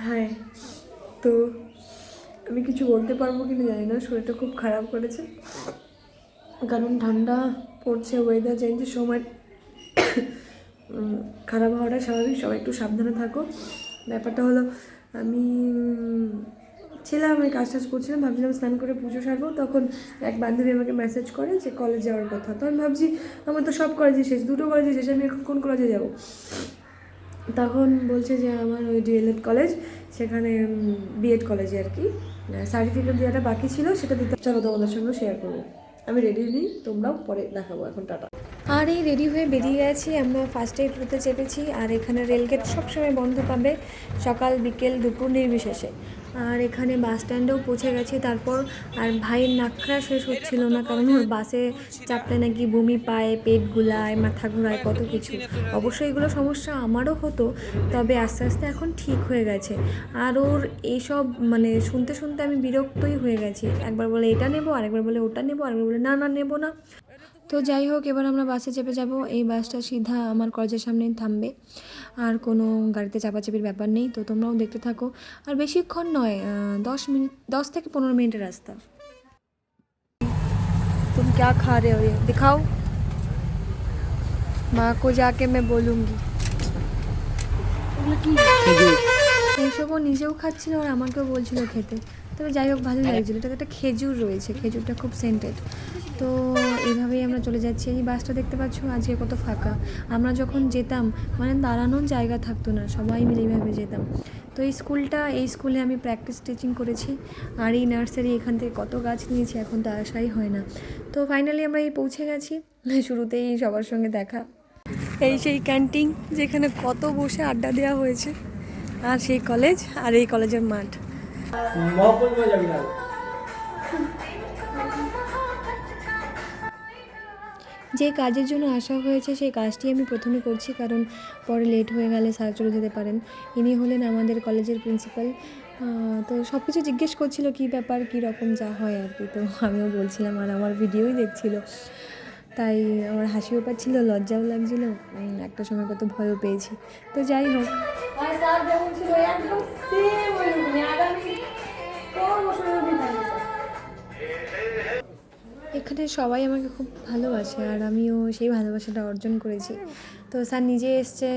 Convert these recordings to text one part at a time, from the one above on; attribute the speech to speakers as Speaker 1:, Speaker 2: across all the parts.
Speaker 1: হ্যাঁ, তো আমি কিছু বলতে পারবো কিনা জানি না, শরীরটা খুব খারাপ করেছে কারণ ঠান্ডা পড়ছে, ওয়েদার চেঞ্জের সময় খারাপ হওয়াটা স্বাভাবিক। সবাই একটু সাবধানে থাকো। ব্যাপারটা হলো আমি ছিলাম, আমি কাজ টাজ করছিলাম, ভাবছিলাম স্নান করে পুজো সারবো, তখন এক বান্ধবী আমাকে মেসেজ করে যে কলেজ যাওয়ার কথা। তো আমি ভাবছি আমার তো সব কলেজে শেষ, দুটো কলেজে শেষ, আমি এখন কোন কলেজে যাবো। তখন বলছে যে আমার ওই ডিএলএড কলেজ, সেখানে বিএড কলেজে আর কি সার্টিফিকেট দেওয়াটা বাকি ছিল, সেটা দিতে। চলো তোমাদের সঙ্গে শেয়ার করবো। আমি রেডি নিই, তোমরাও পরে দেখাবো। এখন টাটা। আর এই রেডি হয়ে বেরিয়ে গেছি আমরা, ফার্স্টে ট্রুতে চেপেছি। আর এখানে রেলগেট সবসময় বন্ধ পাবে, সকাল বিকেল দুপুর নির্বিশেষে। আর এখানে বাস স্ট্যান্ডেও পৌঁছে গেছি। তারপর আর ভাইয়ের নাকড়া শেষ হচ্ছিল না, কারণ ওর বাসে চাপলে নাকি বমি পায়, পেট গুলায়, মাথা ঘোরায়, কত কিছু। অবশ্যই এগুলো সমস্যা আমারও হতো, তবে আস্তে আস্তে এখন ঠিক হয়ে গেছে। আর ওর এইসব মানে শুনতে শুনতে আমি বিরক্তই হয়ে গেছি। একবার বলে এটা নেবো, আরেকবার বলে ওটা নেবো, আরেকবার বলে না না নেবো না। তো যাই হোক, এবার আমরা বাসে চেপে যাব। এই বাসটা সিধা আমার কলেজের সামনেই থামবে, আর কোনো গাড়িতে চাপাচাপির ব্যাপার নেই। তো তোমরাও দেখতে থাকো। আর বেশিক্ষণ নয়, 10 মিনিট, 10 থেকে 15 মিনিটের রাস্তা। तुम क्या खा रहे हो, ये दिखाओ, माँ को जाके मैं बोलूँगी। এইসবও নিজেও খাচ্ছিল আর আমাকেও বলছিল খেতে। তবে যাই হোক, ভালোই লাগছিলো। এটাতে একটা খেজুর রয়েছে, খেজুরটা খুব সেন্টেড। তো এইভাবেই আমরা চলে যাচ্ছি। এই বাসটা দেখতে পাচ্ছ, আজকে কত ফাঁকা। আমরা যখন যেতাম মানে দাঁড়ানোর জায়গা থাকতো না, সবাই মিলে এইভাবে যেতাম। তো এই স্কুলে আমি প্র্যাকটিস টিচিং করেছি। আর এই নার্সারি, এখান থেকে কত গাছ নিয়েছি, এখন তো আসাই হয় না। তো ফাইনালি আমরা এই পৌঁছে গেছি। শুরুতেই সবার সঙ্গে দেখা। এই সেই ক্যান্টিন যেখানে কত বসে আড্ডা দেওয়া হয়েছে, আর সেই কলেজ, আর এই কলেজের মাঠ। যে কাজের জন্য আসা হয়েছে সেই কাজটি আমি প্রথমে করছি, কারণ পরে লেট হয়ে গেলে স্যার চলে যেতে পারেন। ইনি হলেন আমাদের কলেজের প্রিন্সিপাল। তো সব কিছু জিজ্ঞেস করছিল কী ব্যাপার, কী রকম যা হয় আর কি। তো আমিও বলছিলাম, আর আমার ভিডিওই দেখছিল, তাই আমার হাসিও পাচ্ছিল, লজ্জাও লাগছিল, একটা সময় কত ভয়ও পেয়েছি। তো যাই হোক, এখানে সবাই আমাকে খুব ভালোবাসে, আর আমিও সেই ভালোবাসাটা অর্জন করেছি। তো স্যার নিজে এসছে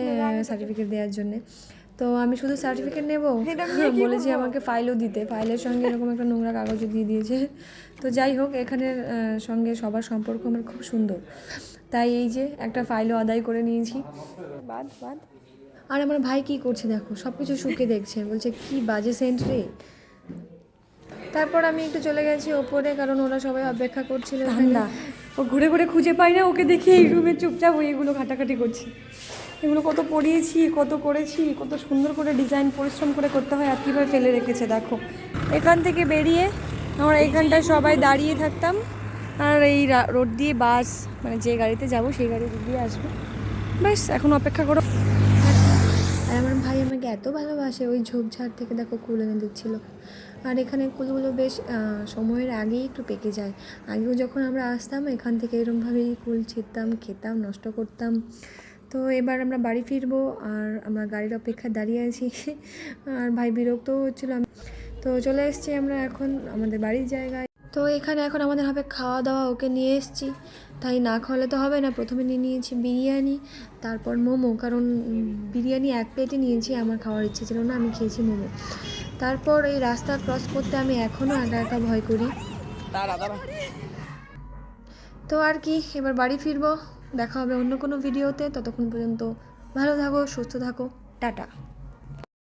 Speaker 1: সার্টিফিকেট দেওয়ার জন্যে। তো আমি শুধু সার্টিফিকেট নেব বলেছি, আমাকে ফাইলও দিতে, ফাইলের সঙ্গে এরকম একটা নোংরা কাগজও দিয়ে দিয়েছে। তো যাই হোক, এখানের সঙ্গে সবার সম্পর্ক আমার খুব সুন্দর, তাই এই যে একটা ফাইলও আদায় করে নিয়েছি। আর আমার ভাই কি করছে দেখো, সব কিছু শুকে দেখছে, বলছে কি বাজে সেন্ট রে। তারপর আমি একটু চলে গেছি ওপরে, কারণ ওরা সবাই অপেক্ষা করছিল। ঠান্ডা, ও ঘুরে ঘুরে খুঁজে পাই না ওকে, দেখি এই রুমে চুপচাপ ওই এগুলো ঘাটাঘাটি করছি। এগুলো কত পড়িয়েছি, কত করেছি, কত সুন্দর করে ডিজাইন পরিশ্রম করে করতে হয়, আর কীভাবে ফেলে রেখেছে দেখো। এখান থেকে বেরিয়ে আমরা এইখানটায় সবাই দাঁড়িয়ে থাকতাম, আর এই রোড দিয়ে বাস, মানে যে গাড়িতে যাব সেই গাড়ি দিয়ে আসবে। ব্যাস, এখন অপেক্ষা করো। আর আমার ভাই আমাকে এত ভালোবাসে, ওই ঝোপঝাড় থেকে দেখো কুল এনে দিচ্ছিলো। আর এখানে কুলগুলো বেশ সময়ের আগেই একটু পেকে যায়। আগেও যখন আমরা আসতাম এখান থেকে এরকমভাবেই কুল ছিঁড়তাম, খেতাম, নষ্ট করতাম। তো এবার আমরা বাড়ি ফিরবো, আর আমরা গাড়ির অপেক্ষায় দাঁড়িয়ে আছি। আর ভাই বিরক্তও হচ্ছিলো। তো চলে এসেছি আমরা এখন আমাদের বাড়ির জায়গায়। তো এখানে এখন আমাদের হবে খাওয়া দাওয়া, ওকে নিয়ে এসেছি, তাই না খাওয়ালে তো হবে না। প্রথমে নিয়ে নিয়েছি বিরিয়ানি, তারপর মোমো, কারণ বিরিয়ানি এক প্লেটই নিয়েছি, আমার খাওয়ার ইচ্ছে ছিল না, আমি খেয়েছি মোমো। তারপর এই রাস্তা ক্রস করতে আমি এখনও একা একা ভয় করি। তো আর কি, এবার বাড়ি ফিরবো, দেখা হবে অন্য কোনো ভিডিওতে। ততক্ষণ পর্যন্ত ভালো থাকো, সুস্থ থাকো, টাটা।